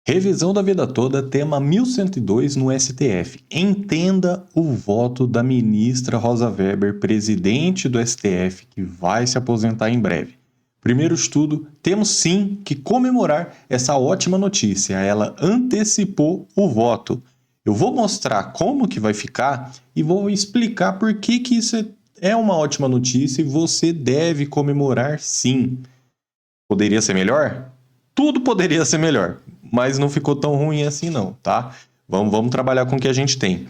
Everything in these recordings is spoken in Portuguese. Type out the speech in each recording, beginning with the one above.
Revisão da vida toda, tema 1102 no STF. Entenda o voto da ministra Rosa Weber, presidente do STF, que vai se aposentar em breve. Primeiro de tudo, temos sim que comemorar essa ótima notícia. Ela antecipou o voto. Eu vou mostrar como que vai ficar e vou explicar por que isso é uma ótima notícia e você deve comemorar sim. Poderia ser melhor? Tudo poderia ser melhor, mas não ficou tão ruim assim não, tá? Vamos trabalhar com o que a gente tem.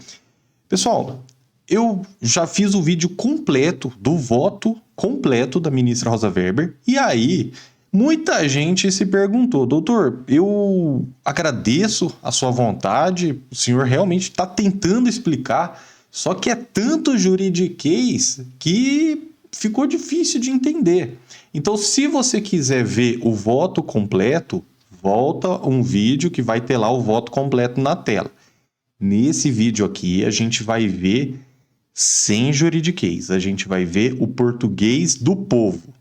Pessoal, eu já fiz o vídeo completo do voto completo da ministra Rosa Weber, e aí muita gente se perguntou, doutor, eu agradeço a sua vontade, o senhor realmente está tentando explicar, só que é tanto juridiquês que ficou difícil de entender. Então, se você quiser ver o voto completo, volta um vídeo que vai ter lá o voto completo na tela. Nesse vídeo aqui, a gente vai ver sem juridiquês, a gente vai ver o português do povo.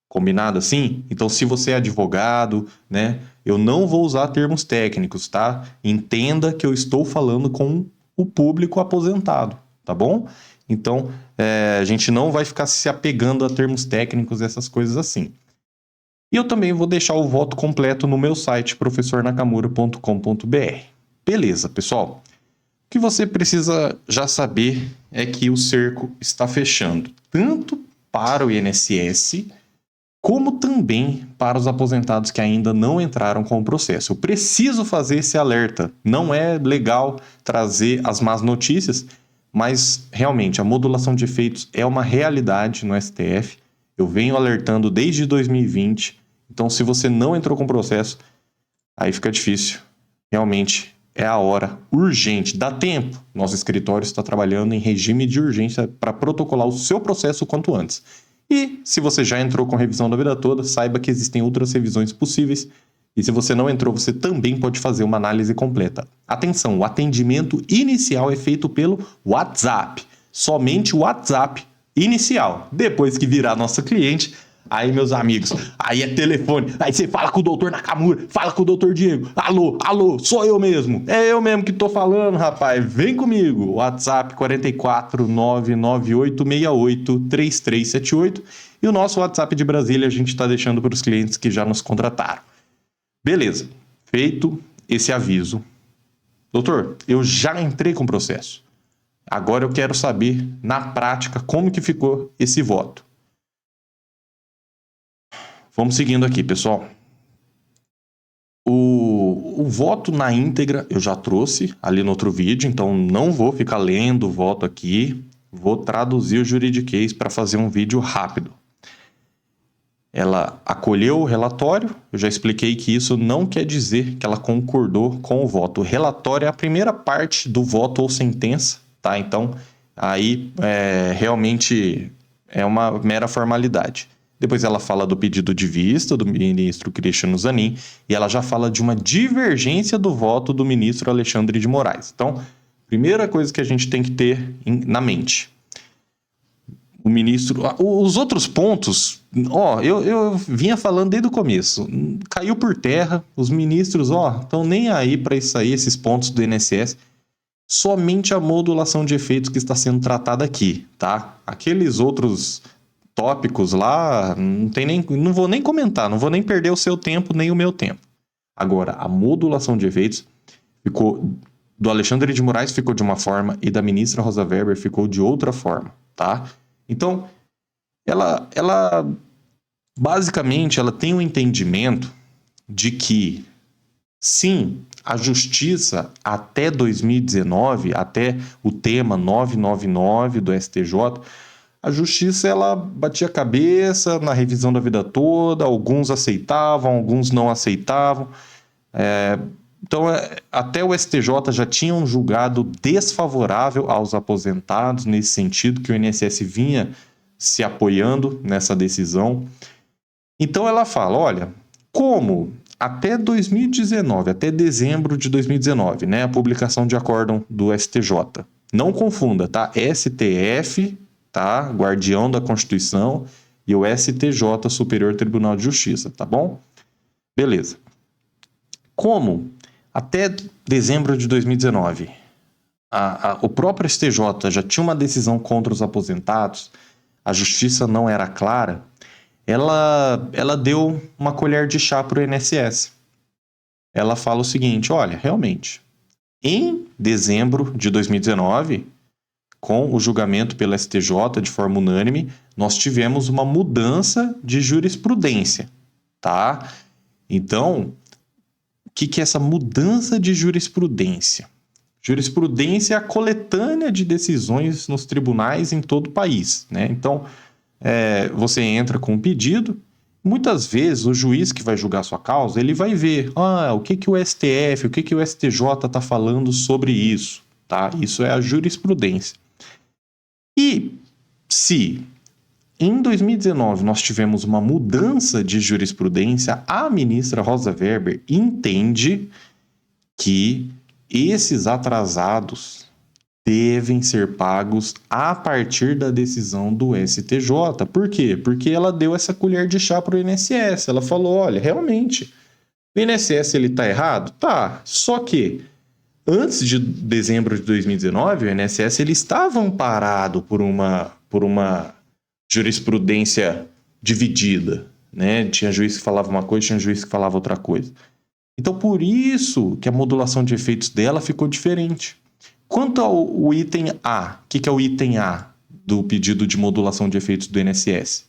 Combinado assim? Então, se você é advogado, né, eu não vou usar termos técnicos, tá? Entenda que eu estou falando com o público aposentado, tá bom? Então, a gente não vai ficar se apegando a termos técnicos, essas coisas assim. E eu também vou deixar o voto completo no meu site, professornakamura.com.br. Beleza, pessoal? O que você precisa já saber é que o cerco está fechando, tanto para o INSS, como também para os aposentados que ainda não entraram com o processo. Eu preciso fazer esse alerta. Não é legal trazer as más notícias, mas realmente a modulação de efeitos é uma realidade no STF. Eu venho alertando desde 2020. Então, se você não entrou com o processo, aí fica difícil. Realmente é a hora urgente. Dá tempo. Nosso escritório está trabalhando em regime de urgência para protocolar o seu processo o quanto antes. E se você já entrou com revisão da vida toda, saiba que existem outras revisões possíveis. E se você não entrou, você também pode fazer uma análise completa. Atenção, o atendimento inicial é feito pelo WhatsApp. Somente o WhatsApp inicial. Depois que virar nosso cliente, aí, meus amigos, aí é telefone. Aí você fala com o doutor Nakamura, fala com o doutor Diego. Alô, sou eu mesmo. É eu mesmo que tô falando, rapaz. Vem comigo. WhatsApp 44998683378. E o nosso WhatsApp de Brasília a gente tá deixando para os clientes que já nos contrataram. Beleza. Feito esse aviso. Doutor, eu já entrei com o processo. Agora eu quero saber, na prática, como que ficou esse voto. Vamos seguindo aqui, pessoal. O voto na íntegra eu já trouxe ali no outro vídeo, então não vou ficar lendo o voto aqui. Vou traduzir o juridiquês para fazer um vídeo rápido. Ela acolheu o relatório, eu já expliquei que isso não quer dizer que ela concordou com o voto. O relatório é a primeira parte do voto ou sentença, tá? Então, aí realmente é uma mera formalidade. Depois ela fala do pedido de vista do ministro Cristiano Zanin e ela já fala de uma divergência do voto do ministro Alexandre de Moraes. Então, primeira coisa que a gente tem que ter na mente. O ministro... Os outros pontos, eu vinha falando desde o começo. Caiu por terra, os ministros, estão nem aí para isso aí, esses pontos do INSS. Somente a modulação de efeitos que está sendo tratada aqui, tá? Aqueles outros tópicos lá, não vou nem comentar, não vou nem perder o seu tempo, nem o meu tempo. Agora, a modulação de efeitos ficou... Do Alexandre de Moraes ficou de uma forma e da ministra Rosa Weber ficou de outra forma, tá? Então, ela basicamente ela tem um entendimento de que, sim, a justiça até 2019, até o tema 999 do STJ, a justiça ela batia a cabeça na revisão da vida toda, alguns aceitavam, alguns não aceitavam. Então, até o STJ já tinha um julgado desfavorável aos aposentados, nesse sentido, que o INSS vinha se apoiando nessa decisão. Então, ela fala, olha, como até 2019, até dezembro de 2019, né, a publicação de acórdão do STJ. Não confunda, tá? STF, tá? Guardião da Constituição, e o STJ, Superior Tribunal de Justiça, tá bom? Beleza. Como Até dezembro de 2019, o próprio STJ já tinha uma decisão contra os aposentados, a justiça não era clara, ela deu uma colher de chá para o INSS. Ela fala o seguinte, olha, realmente, em dezembro de 2019, com o julgamento pelo STJ de forma unânime, nós tivemos uma mudança de jurisprudência, tá? Então, o que é essa mudança de jurisprudência? Jurisprudência é a coletânea de decisões nos tribunais em todo o país, né? Então, você entra com um pedido, muitas vezes o juiz que vai julgar a sua causa, ele vai ver o que o STF, o que o STJ está falando sobre isso, tá? Isso é a jurisprudência. E se em 2019 nós tivemos uma mudança de jurisprudência, a ministra Rosa Weber entende que esses atrasados devem ser pagos a partir da decisão do STJ. Por quê? Porque ela deu essa colher de chá para o INSS. Ela falou, olha, realmente, o INSS está errado? Tá, só que antes de dezembro de 2019, o INSS ele estava amparado por uma jurisprudência dividida, né? Tinha juiz que falava uma coisa, tinha juiz que falava outra coisa. Então, por isso que a modulação de efeitos dela ficou diferente. Quanto ao item A, o que é o item A do pedido de modulação de efeitos do INSS?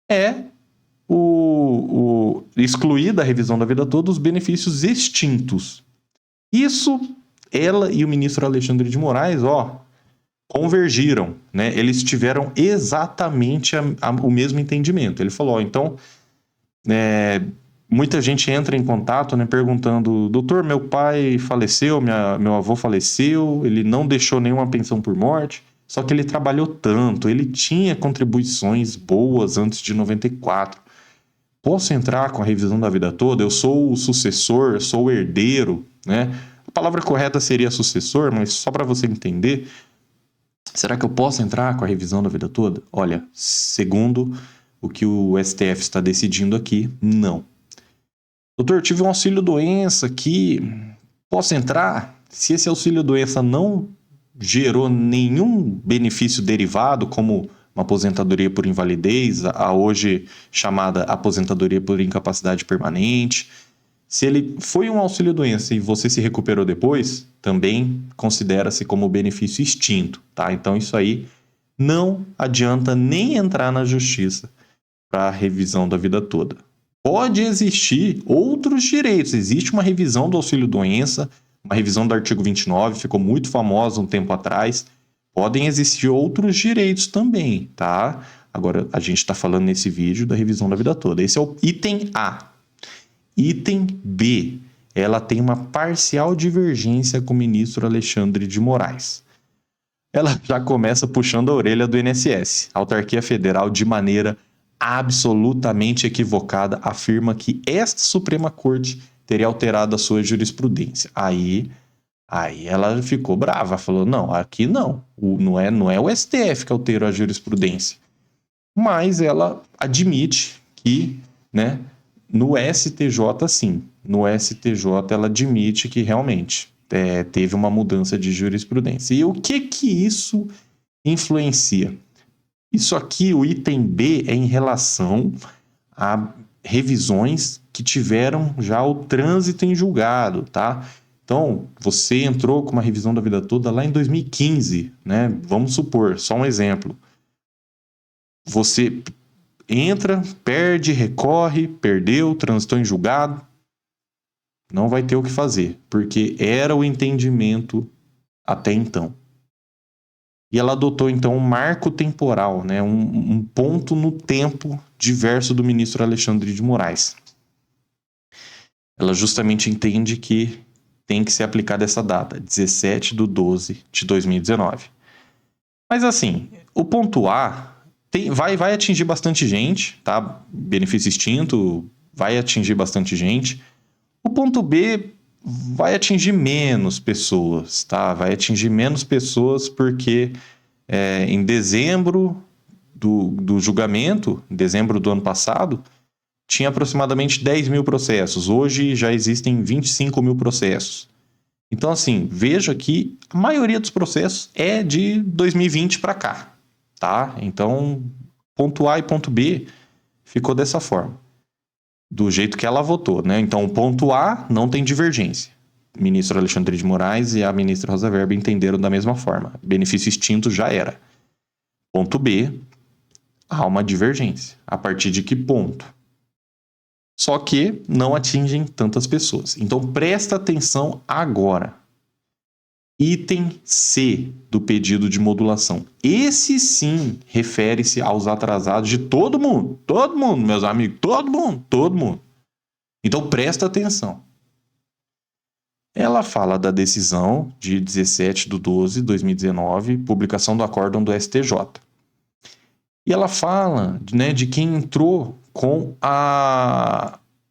É excluir da revisão da vida toda os benefícios extintos. Isso, ela e o ministro Alexandre de Moraes, convergiram, né? Eles tiveram exatamente o mesmo entendimento. Ele falou, então, muita gente entra em contato, né, perguntando, doutor, meu pai faleceu, meu avô faleceu, ele não deixou nenhuma pensão por morte, só que ele trabalhou tanto, ele tinha contribuições boas antes de 94. Posso entrar com a revisão da vida toda? Eu sou o sucessor, eu sou o herdeiro, né? A palavra correta seria sucessor, mas só para você entender, será que eu posso entrar com a revisão da vida toda? Olha, segundo o que o STF está decidindo aqui, não. Doutor, eu tive um auxílio-doença aqui, posso entrar? Se esse auxílio-doença não gerou nenhum benefício derivado, como uma aposentadoria por invalidez, a hoje chamada aposentadoria por incapacidade permanente, se ele foi um auxílio-doença e você se recuperou depois, também considera-se como benefício extinto, tá? Então isso aí não adianta nem entrar na justiça para a revisão da vida toda. Pode existir outros direitos. Existe uma revisão do auxílio-doença, uma revisão do artigo 29, ficou muito famosa um tempo atrás. Podem existir outros direitos também, tá? Agora, a gente está falando nesse vídeo da revisão da vida toda. Esse é o item A. Item B. Ela tem uma parcial divergência com o ministro Alexandre de Moraes. Ela já começa puxando a orelha do INSS. A autarquia federal, de maneira absolutamente equivocada, afirma que esta Suprema Corte teria alterado a sua jurisprudência. Aí ela ficou brava, falou, não, aqui não. Não é o STF que alterou a jurisprudência. Mas ela admite que, né, no STJ, sim. No STJ, ela admite que realmente teve uma mudança de jurisprudência. E o que isso influencia? Isso aqui, o item B, é em relação a revisões que tiveram já o trânsito em julgado, tá? Então, você entrou com uma revisão da vida toda lá em 2015, né? Vamos supor, só um exemplo. Você entra, perde, recorre, perdeu, transitou em julgado, não vai ter o que fazer, porque era o entendimento até então. E ela adotou, então, um marco temporal, né? Um ponto no tempo diverso do ministro Alexandre de Moraes. Ela justamente entende que tem que ser aplicada essa data, 17/12/2019. Mas assim, o ponto A vai atingir bastante gente, tá? Benefício extinto vai atingir bastante gente. O ponto B vai atingir menos pessoas, tá? Vai atingir menos pessoas porque em dezembro do julgamento, em dezembro do ano passado, tinha aproximadamente 10 mil processos. Hoje já existem 25 mil processos. Então, assim, veja que a maioria dos processos é de 2020 para cá, tá? Então, ponto A e ponto B ficou dessa forma, do jeito que ela votou, né? Então, o ponto A não tem divergência. O ministro Alexandre de Moraes e a ministra Rosa Weber entenderam da mesma forma. Benefício extinto já era. Ponto B, há uma divergência. A partir de que ponto? Só que não atingem tantas pessoas. Então, presta atenção agora. Item C do pedido de modulação. Esse sim refere-se aos atrasados de todo mundo. Todo mundo, meus amigos. Todo mundo. Todo mundo. Então, presta atenção. Ela fala da decisão de 17/12/2019, publicação do acórdão do STJ. E ela fala, né, de quem entrou com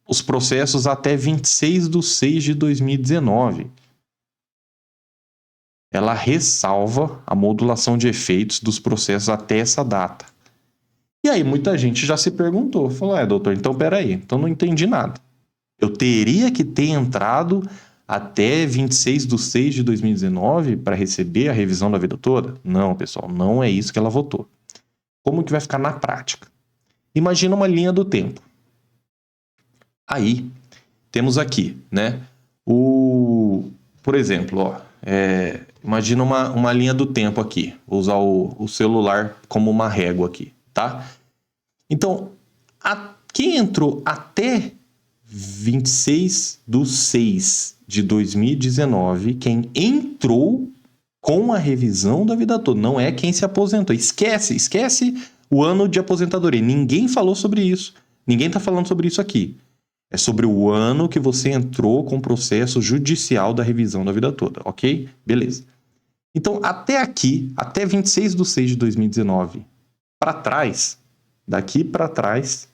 os processos até 26/6/2019. Ela ressalva a modulação de efeitos dos processos até essa data. E aí muita gente já se perguntou, falou, doutor, então peraí, então não entendi nada. Eu teria que ter entrado até 26/6/2019 para receber a revisão da vida toda? Não, pessoal, não é isso que ela votou. Como que vai ficar na prática? Imagina uma linha do tempo. Aí, temos aqui, né? Por exemplo, imagina uma linha do tempo aqui. Vou usar o celular como uma régua aqui, tá? Então, quem entrou até 26/6/2019, quem entrou com a revisão da vida toda, não é quem se aposentou. Esquece o ano de aposentadoria. Ninguém falou sobre isso. Ninguém está falando sobre isso aqui. É sobre o ano que você entrou com o processo judicial da revisão da vida toda, ok? Beleza. Então, até aqui, até 26/6/2019, para trás, daqui para trás,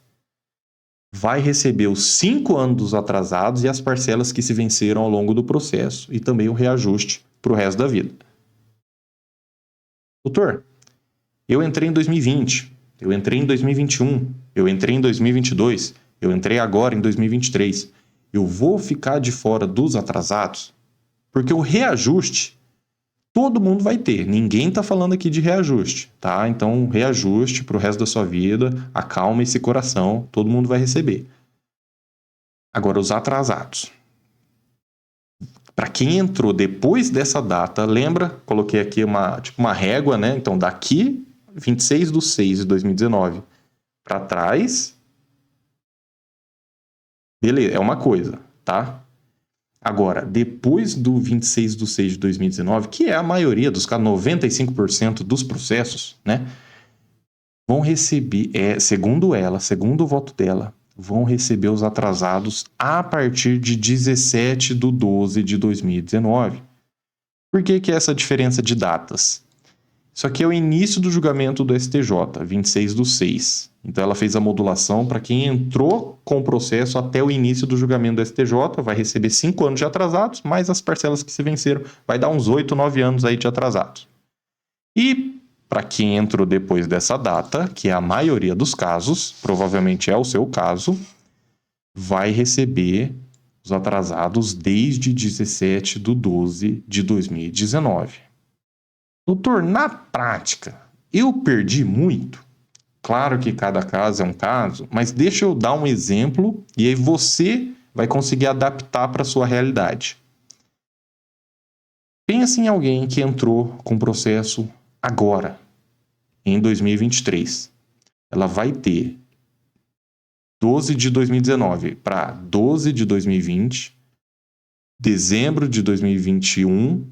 vai receber os 5 anos dos atrasados e as parcelas que se venceram ao longo do processo e também o reajuste para o resto da vida. Doutor, eu entrei em 2020, eu entrei em 2021, eu entrei em 2022, eu entrei agora em 2023. Eu vou ficar de fora dos atrasados? Porque o reajuste, todo mundo vai ter. Ninguém está falando aqui de reajuste, tá? Então, reajuste para o resto da sua vida, acalma esse coração, todo mundo vai receber. Agora, os atrasados. Para quem entrou depois dessa data, lembra? Coloquei aqui uma régua, né? Então, daqui, 26/6/2019 para trás, beleza, é uma coisa, tá? Agora, depois do 26/6/2019, que é a maioria dos casos, 95% dos processos, né? Vão receber, segundo ela, segundo o voto dela, vão receber os atrasados a partir de 17/12/2019. Por que é essa diferença de datas? Isso aqui é o início do julgamento do STJ, 26/6. Então ela fez a modulação para quem entrou com o processo até o início do julgamento do STJ, vai receber 5 anos de atrasados, mais as parcelas que se venceram, vai dar uns 8, 9 anos aí de atrasados. E para quem entrou depois dessa data, que é a maioria dos casos, provavelmente é o seu caso, vai receber os atrasados desde 17/12/2019. Doutor, na prática, eu perdi muito? Claro que cada caso é um caso, mas deixa eu dar um exemplo e aí você vai conseguir adaptar para a sua realidade. Pensa em alguém que entrou com o processo agora, em 2023. Ela vai ter 12 de 2019 para 12 de 2020, dezembro de 2021,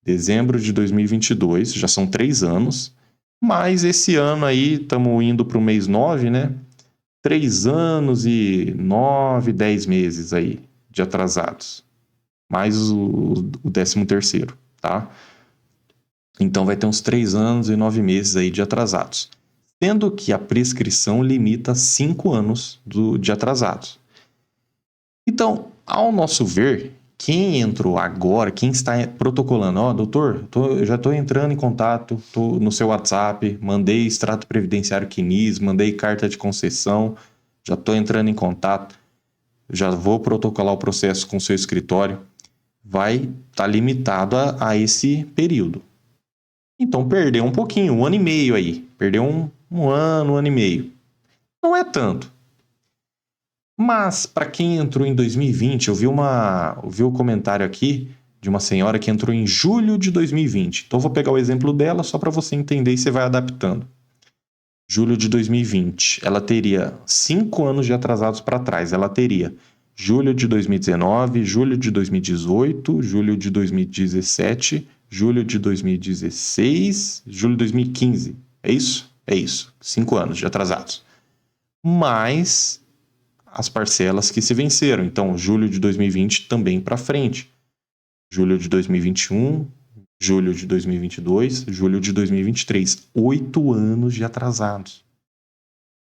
dezembro de 2022, já são 3 anos, mas esse ano aí, estamos indo para o mês 9, né? 3 anos e 9, 10 meses aí de atrasados, mais o 13º, tá? Então vai ter uns 3 anos e 9 meses aí de atrasados, sendo que a prescrição limita 5 anos de atrasados. Então, ao nosso ver, quem entrou agora, quem está protocolando, doutor, eu já estou entrando em contato, estou no seu WhatsApp, mandei extrato previdenciário CNIS, mandei carta de concessão, já estou entrando em contato, já vou protocolar o processo com o seu escritório, vai estar limitado a esse período. Então, perdeu um pouquinho, 1 ano e meio aí. Perdeu um ano e meio. Não é tanto. Mas, para quem entrou em 2020, eu vi o comentário aqui de uma senhora que entrou em julho de 2020. Então, eu vou pegar o exemplo dela só para você entender e você vai adaptando. Julho de 2020. Ela teria 5 anos de atrasados para trás. Ela teria julho de 2019, julho de 2018, julho de 2017, julho de 2016, julho de 2015. É isso? É isso. 5 anos de atrasados. Mais as parcelas que se venceram. Então, julho de 2020 também para frente. Julho de 2021, julho de 2022, julho de 2023. 8 anos de atrasados,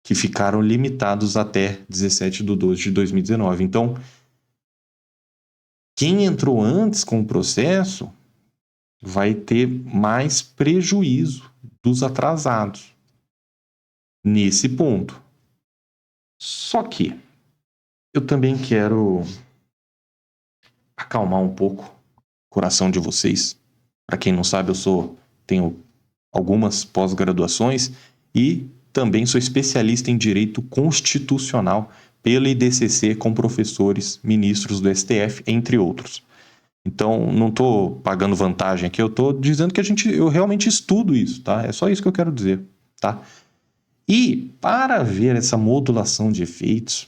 que ficaram limitados até 17/12 de 2019. Então, quem entrou antes com o processo vai ter mais prejuízo dos atrasados nesse ponto. Só que eu também quero acalmar um pouco o coração de vocês. Para quem não sabe, tenho algumas pós-graduações e também sou especialista em direito constitucional pela IDCC com professores, ministros do STF, entre outros. Então, não estou pagando vantagem aqui, eu estou dizendo que eu realmente estudo isso, tá? É só isso que eu quero dizer, tá? E para ver essa modulação de efeitos,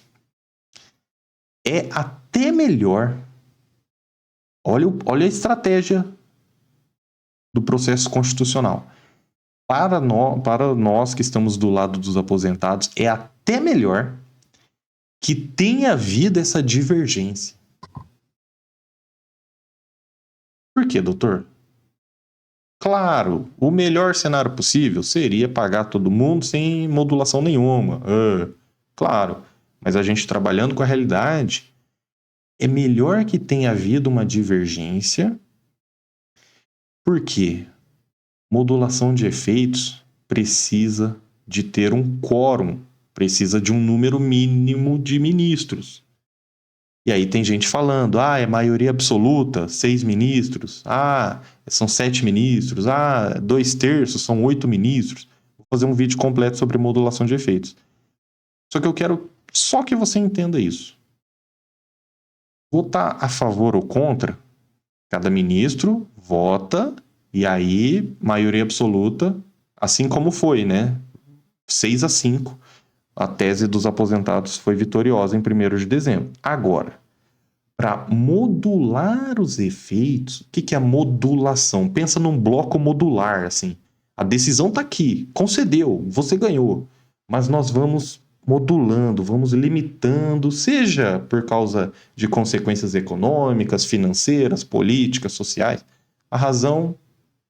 é até melhor. Olha a estratégia do processo constitucional. Para nós que estamos do lado dos aposentados, é até melhor que tenha havido essa divergência. Por quê, doutor? Claro, o melhor cenário possível seria pagar todo mundo sem modulação nenhuma. Claro, mas a gente trabalhando com a realidade, é melhor que tenha havido uma divergência. Por quê? Modulação de efeitos precisa de ter um quórum, precisa de um número mínimo de ministros. E aí tem gente falando, é maioria absoluta, 6 ministros, são 7 ministros, 2/3 são 8 ministros. Vou fazer um vídeo completo sobre modulação de efeitos. Só que eu quero só que você entenda isso. Votar a favor ou contra, cada ministro vota e aí maioria absoluta, assim como foi, né? 6-5, a tese dos aposentados foi vitoriosa em 1º de dezembro. Agora, para modular os efeitos, o que é a modulação? Pensa num bloco modular, assim. A decisão está aqui, concedeu, você ganhou. Mas nós vamos modulando, vamos limitando, seja por causa de consequências econômicas, financeiras, políticas, sociais. A razão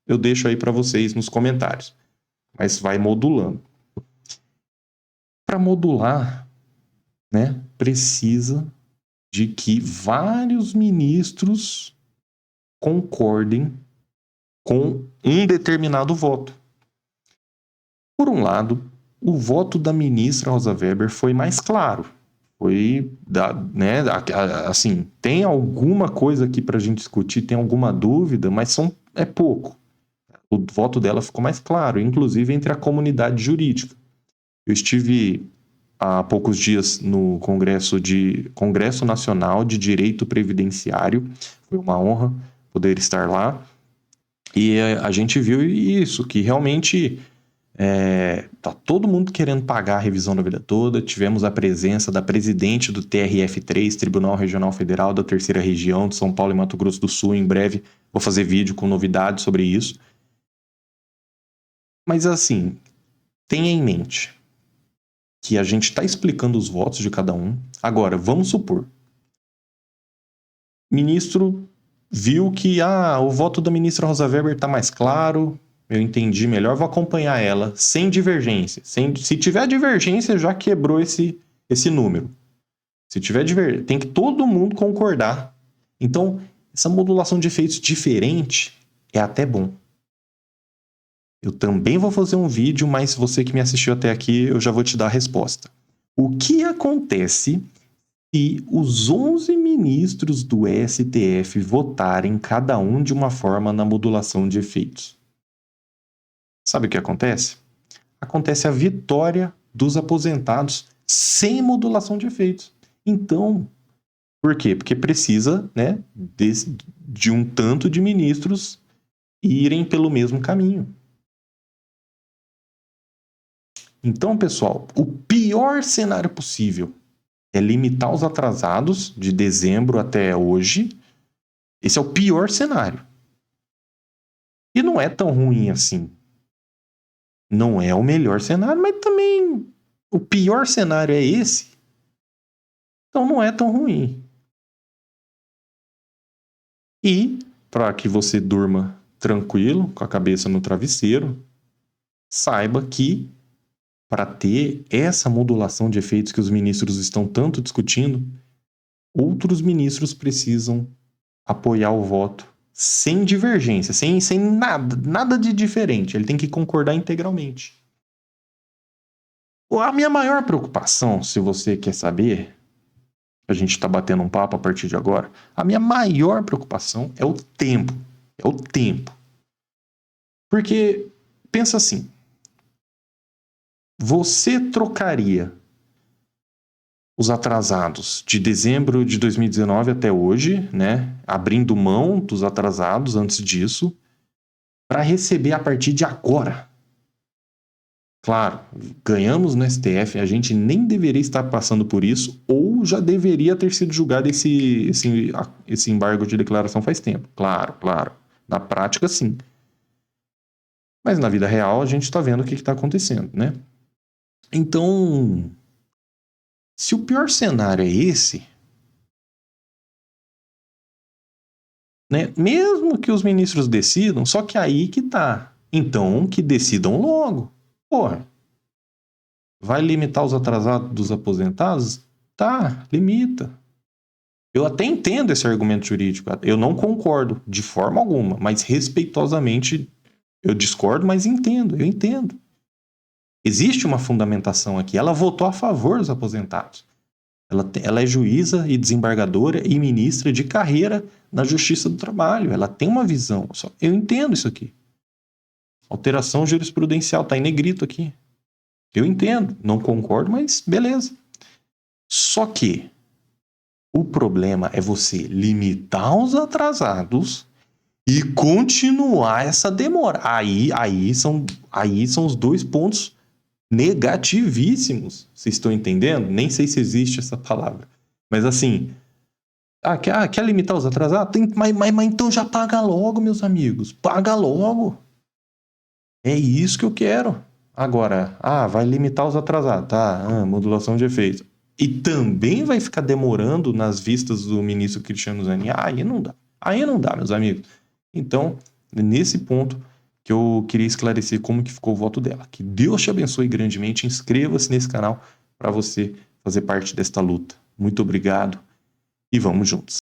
eu deixo aí para vocês nos comentários. Mas vai modulando. Para modular, né, precisa de que vários ministros concordem com um determinado voto. Por um lado, o voto da ministra Rosa Weber foi mais claro. Assim, tem alguma coisa aqui para a gente discutir, tem alguma dúvida, mas é pouco. O voto dela ficou mais claro, inclusive entre a comunidade jurídica. Eu estive há poucos dias no Congresso Nacional de Direito Previdenciário. Foi uma honra poder estar lá. E a gente viu isso, que realmente tá todo mundo querendo pagar a revisão da vida toda. Tivemos a presença da presidente do TRF3, Tribunal Regional Federal da Terceira Região de São Paulo e Mato Grosso do Sul. Em breve vou fazer vídeo com novidades sobre isso. Mas assim, tenha em mente que a gente está explicando os votos de cada um. Agora, vamos supor, o ministro viu que o voto da ministra Rosa Weber está mais claro, eu entendi melhor, vou acompanhar ela sem divergência. Se tiver divergência, já quebrou esse número. Se tiver divergência, tem que todo mundo concordar. Então, essa modulação de efeitos diferente é até bom. Eu também vou fazer um vídeo, mas você que me assistiu até aqui, eu já vou te dar a resposta. O que acontece se os 11 ministros do STF votarem cada um de uma forma na modulação de efeitos? Sabe o que acontece? Acontece a vitória dos aposentados sem modulação de efeitos. Então, por quê? Porque precisa, né, de um tanto de ministros irem pelo mesmo caminho. Então, pessoal, o pior cenário possível é limitar os atrasados de dezembro até hoje. Esse é o pior cenário. E não é tão ruim assim. Não é o melhor cenário, mas também o pior cenário é esse. Então não é tão ruim. E, para que você durma tranquilo, com a cabeça no travesseiro, saiba que para ter essa modulação de efeitos que os ministros estão tanto discutindo, outros ministros precisam apoiar o voto sem divergência, sem nada de diferente. Ele tem que concordar integralmente. A minha maior preocupação, se você quer saber, a gente está batendo um papo a partir de agora, a minha maior preocupação é o tempo. É o tempo. Porque, pensa assim, você trocaria os atrasados de dezembro de 2019 até hoje, né, abrindo mão dos atrasados antes disso, para receber a partir de agora. Claro, ganhamos no STF, a gente nem deveria estar passando por isso, ou já deveria ter sido julgado esse embargo de declaração faz tempo. Claro. Na prática, sim. Mas na vida real, a gente está vendo o que está acontecendo, né? Então, se o pior cenário é esse, né, mesmo que os ministros decidam, só que aí que tá. Então, que decidam logo. Porra, vai limitar os atrasados dos aposentados? Tá, limita. Eu até entendo esse argumento jurídico. Eu não concordo de forma alguma, mas respeitosamente eu discordo, mas eu entendo. Existe uma fundamentação aqui. Ela votou a favor dos aposentados. Ela é juíza e desembargadora e ministra de carreira na Justiça do Trabalho. Ela tem uma visão. Eu entendo isso aqui. Alteração jurisprudencial, tá em negrito aqui. Eu entendo, não concordo, mas beleza. Só que o problema é você limitar os atrasados e continuar essa demora. Aí são os dois pontos negativíssimos. Vocês estão entendendo? Nem sei se existe essa palavra. Mas assim, quer limitar os atrasados? Mas então já paga logo, meus amigos. Paga logo. É isso que eu quero. Agora, vai limitar os atrasados, tá? Modulação de efeitos. E também vai ficar demorando nas vistas do ministro Cristiano Zanin. Aí não dá. Aí não dá, meus amigos. Então, nesse ponto que eu queria esclarecer como que ficou o voto dela. Que Deus te abençoe grandemente. Inscreva-se nesse canal para você fazer parte desta luta. Muito obrigado e vamos juntos.